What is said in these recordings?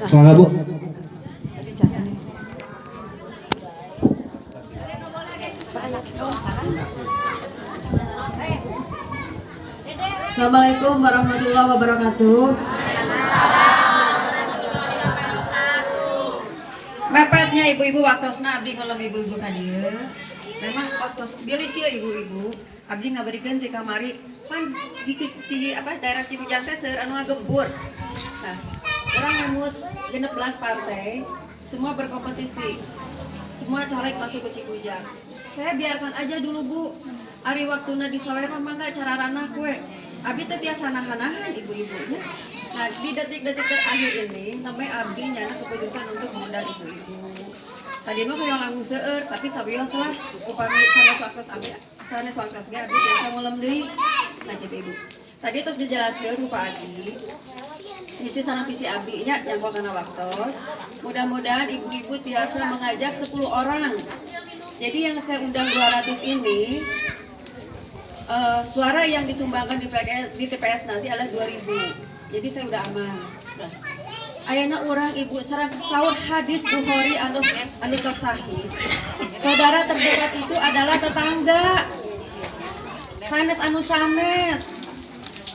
Semangat Bu. Assalamualaikum warahmatullahi wabarakatuh. Mepetnya ibu-ibu waktosna abdi ngelem ibu-ibu kadieu. Memang waktos bilih kieu ibu-ibu, abdi ngabadikeun ti kamari pan di daerah Cibujang teh seueur anu ngagembur. Nah, orang ngemut 16 partai, semua berkompetisi. Semua caleg masuk ke Cikujang. Saya biarkan aja dulu Bu. Ari waktuna di sawewa mangga cara ranah kue. Abi teh tiasa nahan-nahan ibu-ibunya. Nah, di detik-detik terakhir ini, namanya abdi nyana keputusan untuk mengundang ibu-ibu. Tadi mah kayak langsung seueur, tapi sabios lah. Upami sanes waktos ge abdi biasa ngulem deui. Nah, gitu Ibu. Tadi terus dijelaskeun ku Pak Adi. Misi sareng visi abdi nya jangkau kana waktos. Mudah-mudahan ibu-ibu biasa mengajak 10 orang. Jadi yang saya undang 200 ini suara yang disumbangkan di TPS nanti adalah 2000. Jadi saya udah aman. Nah, ayana orang ibu sareng sahur hadis Bukhari anu sahih. Saudara terdekat itu adalah tetangga. Sanes anu sanes.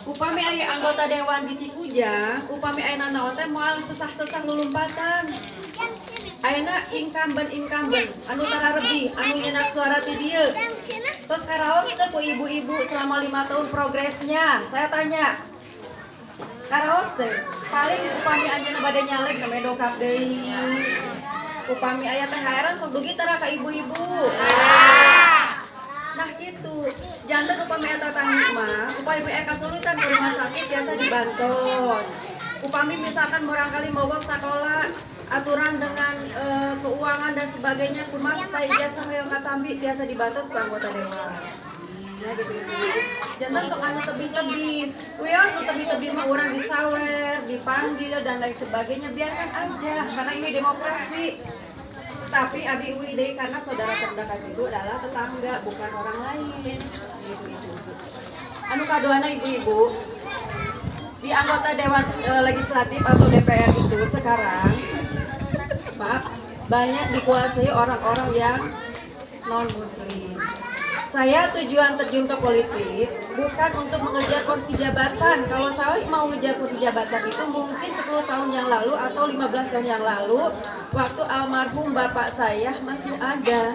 Upami aya anggota dewan di Cikujang, upami aya naon teh moal sesah-sesah lulumpatan. Ayeuna incumbent anu tararebih anu nyenak suara ti dieu. Terus karaos teh ku ibu-ibu selama 5 tahun progresnya. Saya tanya. Karaos teh paling upami anjeunna bade nyaleg na dokap deui. Upami aya THR sok dugi tara ka ibu-ibu. Nah gitu, jantan upami eta tanggung mah, upami kasulitan ke rumah sakit biasa dibantos. Upami misalkan barangkali mogok sekolah, aturan dengan keuangan dan sebagainya, kumaha supaya ijazah hoyong katambi biasa dibantos ku anggota dewan. Nah gitu. Jantan untuk anu tebih-tebih, uyos nu tebih-tebih mah urang disawer, dipanggil dan lain sebagainya, biarkan aja karena ini demokrasi. Tapi abi uwi deui karena saudara terdekat itu adalah tetangga, bukan orang lain. Gitu. Anu kaduana ibu-ibu, di anggota dewan legislatif atau DPR itu sekarang, maaf, banyak dikuasai orang-orang yang non muslim. Saya tujuan terjun ke politik bukan untuk mengejar kursi jabatan. Kalau saya mau mengejar kursi jabatan itu mungkin 10 tahun yang lalu atau 15 tahun yang lalu, waktu almarhum bapak saya masih ada.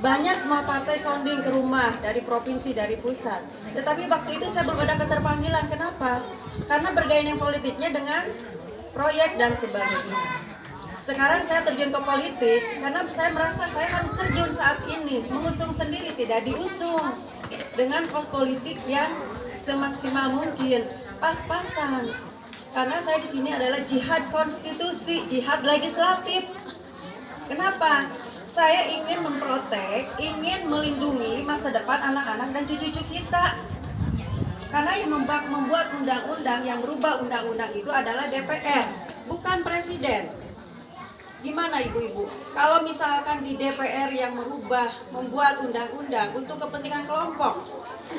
Banyak semua partai sounding ke rumah dari provinsi, dari pusat. Tetapi waktu itu saya belum ada keterpanggilan. Kenapa? Karena bergaining politiknya dengan proyek dan sebagainya. Sekarang saya terjun ke politik karena saya merasa saya harus terjun saat ini, mengusung sendiri, tidak diusung, dengan kos politik yang semaksimal mungkin, pas-pasan. Karena saya di sini adalah jihad konstitusi, jihad legislatif. Kenapa? Saya ingin memprotek, ingin melindungi masa depan anak-anak dan cucu-cucu kita. Karena yang membuat undang-undang, yang berubah undang-undang itu adalah DPR, bukan presiden. Gimana ibu-ibu? Kalau misalkan di DPR yang membuat undang-undang untuk kepentingan kelompok,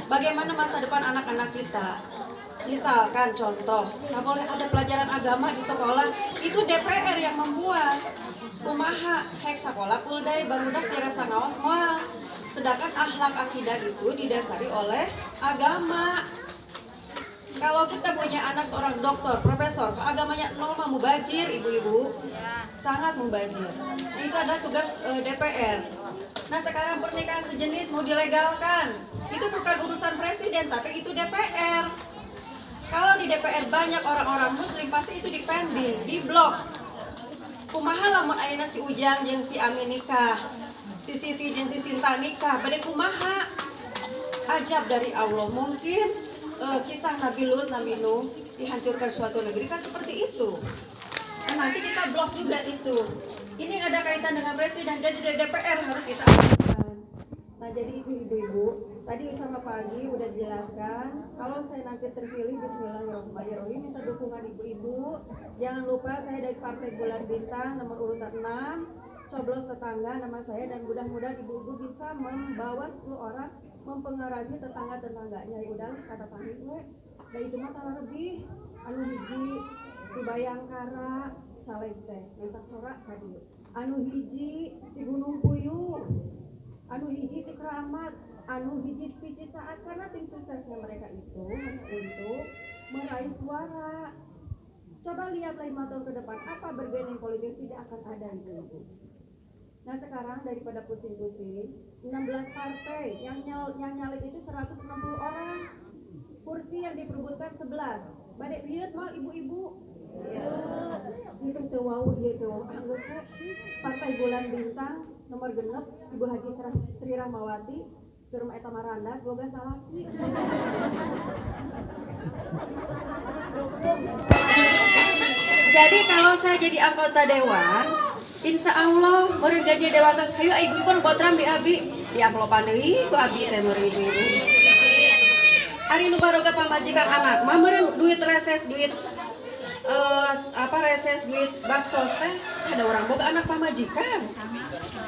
bagaimana masa depan anak-anak kita? Misalkan contoh, nggak boleh ada pelajaran agama di sekolah, itu DPR yang membuat. Kumaha hek sekolah pulday barudak tirasa ngaos moal. Sedangkan akhlak akidah itu didasari oleh agama. Kalau kita punya anak seorang dokter, profesor, agamanya nol mah mubazir ibu-ibu, sangat mubazir. Nah, itu adalah tugas DPR. Nah sekarang pernikahan sejenis mau dilegalkan, itu bukan urusan presiden, tapi itu DPR. Kalau di DPR banyak orang-orang muslim, pasti itu dipending, diblok. Kumaha lamun ayeuna si Ujang jeung si Amin nikah, si Siti jeung si Sinta nikah, bade kumaha? Ajab dari Allah. Mungkin kisah Nabi Lut, Nabi Nuh dihancurkan suatu negeri kan seperti itu. Nah, nanti kita blok juga itu. Ini ada kaitan dengan presiden, jadi dari DPR harus kita aktifkan. Nah jadi ibu-ibu, tadi sama pagi udah dijelaskan. Kalau saya nanti terpilih, bismillahirrahmanirrahim, minta dukungan ibu-ibu. Jangan lupa saya dari Partai Bulan Bintang nomor urutan 6, coblos tetangga nama saya, dan mudah-mudahan ibu-ibu bisa membawa 10 orang mempengaruhi tetangga-tetangganya. Ya udah kata pamit we. Dan itu mah kalau lebih anu hiji di Bayangkara caleg teh minta sorak ka dieu. Anu hiji di Gunung Puyuh, anu hiji di Keramat, anu hiji di Cisaat, karena tim suksesnya mereka itu hanya untuk meraih suara. Coba lihat 5 tahun ke depan, apa bergening politik tidak akan ada itu. Nah sekarang daripada pusing-pusing, 16 partai yang nyalek itu 160 orang, kursi yang diperebutkan 11. Badek lihat mal ibu-ibu, itu teu wau ieu teu anggap Partai Bulan Bintang nomor genep Ibu Haji Sri Rahmawati keur eta maranda boga salaki. Jadi kalau saya jadi anggota dewan, insya Allah meureun gaji dewan teh hayu ibu-ibu nu botram di abi di amplopan deui ku abi teh meureun ibu-ibu. Ari nu baroga pamajikan anak mah meureun duit reses duit reses duit baksos teh ada orang boga anak pamajikan.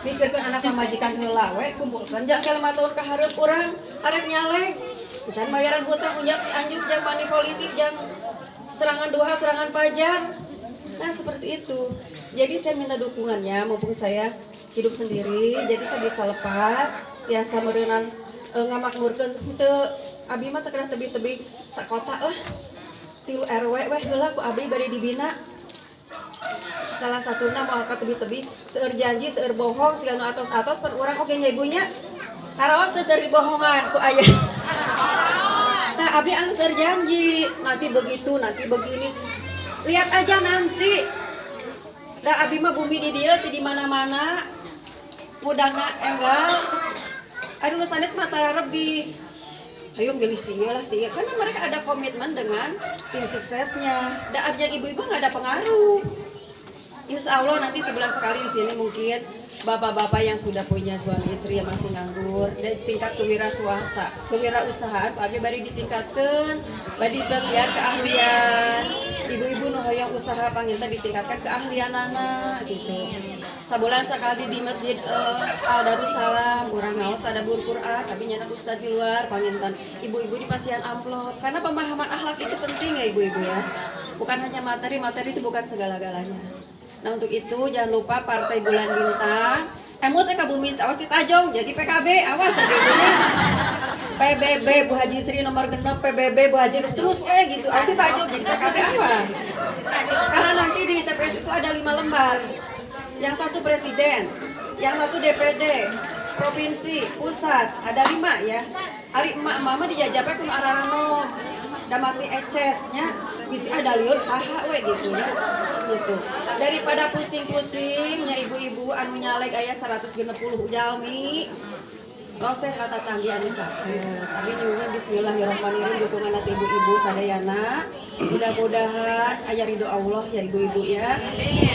Mikirkeun anak pamajikan heula we kumpulkeun jang 5 tahun ka hareup urang arek nyalek. Can bayaran hutang unjak anjuk jang money politik jang serangan duha serangan fajar. Nah seperti itu. Jadi saya minta dukungannya mumpung saya hidup sendiri, jadi saya bisa lepas tiasa meureunan ngamakmurkeun teu abi mah teu kedah tebi-tebi sakota lah. 3 RW weh heula ku abi bari dibina. Salah satuna moal ka tebi-tebi seueur janji seueur bohong siga nu atos-atos pan urang oge nya ibunya. Karaos teu seueur dibohongan ku aya. Tah abi anu seueur janji, nanti begitu, nanti begini. Lihat aja nanti. Da abi mah bumi di dieu teu di mana-mana. Mudahna enggal. Anu sanes mah tararebi. Hayu milih sieun lah sieun. Karena mereka ada komitmen dengan tim suksesnya. Da arjang ibu-ibu enggak ada pengaruh. Insya Allah nanti sebulan sekali di sini mungkin bapak-bapak yang sudah punya suami istri yang masih nganggur dan tingkat kewirausahaan abi bari ditingkatkan, bari dipelesian keahlian. Ibu-ibu nu hoyong usaha panginten ditingkatkan keahlianana gitu. Sabulan sekali di Masjid Al Darussalam urang ngaos tadabbur Quran tapi nyana ustaz di luar panginten. Ibu-ibu dipasihan amplop karena pemahaman akhlak itu penting ya ibu-ibu ya. Bukan hanya materi itu bukan segala-galanya. Nah untuk itu jangan lupa Partai Bulan Bintang. Emut ka bumi awas ditajong jadi PKB awas ibunya. PBB Bu Haji Sri nomor genep PBB Bu Haji terus gitu. Awas ditajong jadi PKB awas. Karena nanti di TPS itu ada 5 lembar. Yang satu presiden, yang satu DPD, provinsi, pusat, ada 5 ya. Ari emak-emak dijajabnya kudu ararano. Da masih ecesnya bisi ada liur saha we gitu ya. Gitu. Daripada pusing-pusingnya ibu-ibu anu nyalek aya 160 jalmi. Loseh kata tanggi anu cakep. Tapi nyuwun bismillahirrahmanirrahim dukungan ati ibu-ibu sadayana. Mudah-mudahan aya ridho Allah ya ibu-ibu ya.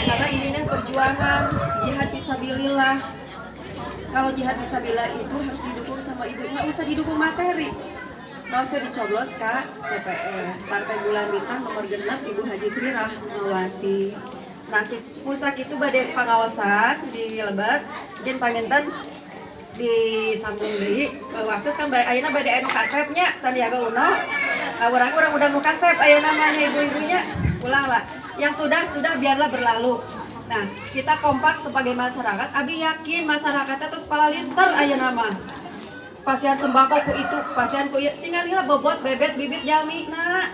Karena ini perjuangan jihad fisabilillah. Kalau jihad fisabilillah itu harus didukung sama ibu, enggak usah didukung materi. Nggak usah dicoblos ke TPS Partai Bulan Bintang nomor genep Ibu Haji Sri Rahmawati. Nah, pusak itu badai pengawasan di Lebet, jeung panginten di sambung deui. Waktu kan ayeuna badai anu kasepnya Sandiaga Uno. Urang udah nu kasep ayeuna namanya ibu-ibunya. Ulang lah. Yang sudah biarlah berlalu. Nah, kita kompak sebagai masyarakat. Abi yakin masyarakatnya terus palalinter ayeuna mah. Pasien sembako ku itu, pasien ku tinggal heula bobot bebet bibit jalmi nah.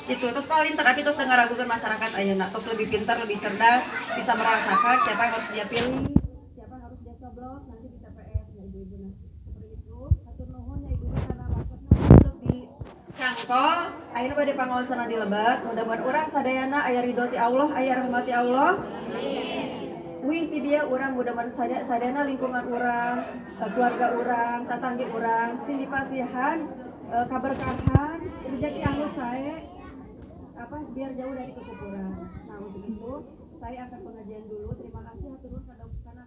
Itu terus palinter tapi terus tengah ragukan masyarakat ayeuna terus lebih pintar, lebih cerdas, bisa merasakan siapa yang harus dia pilih, siapa yang harus dia coblos nanti di TPS ya ibu-ibu nah. Seperti itu, hatur nuhun ya ibu karena maksudnya terus di cangkol, ayeuna bade pangaosan di Lebet, mudah-mudahan urang sadayana aya ridho ti Allah, aya rahmati Allah. Wih ti dia urang mudah-mudahan sadayana lingkungan urang, keluarga urang, tatanggi urang, sing dipasihan, kaberkahan, rezeki anu sae biar jauh dari kekuburan. Nah untuk itu saya akan pengajian dulu. Terima kasih hatur nuhun karena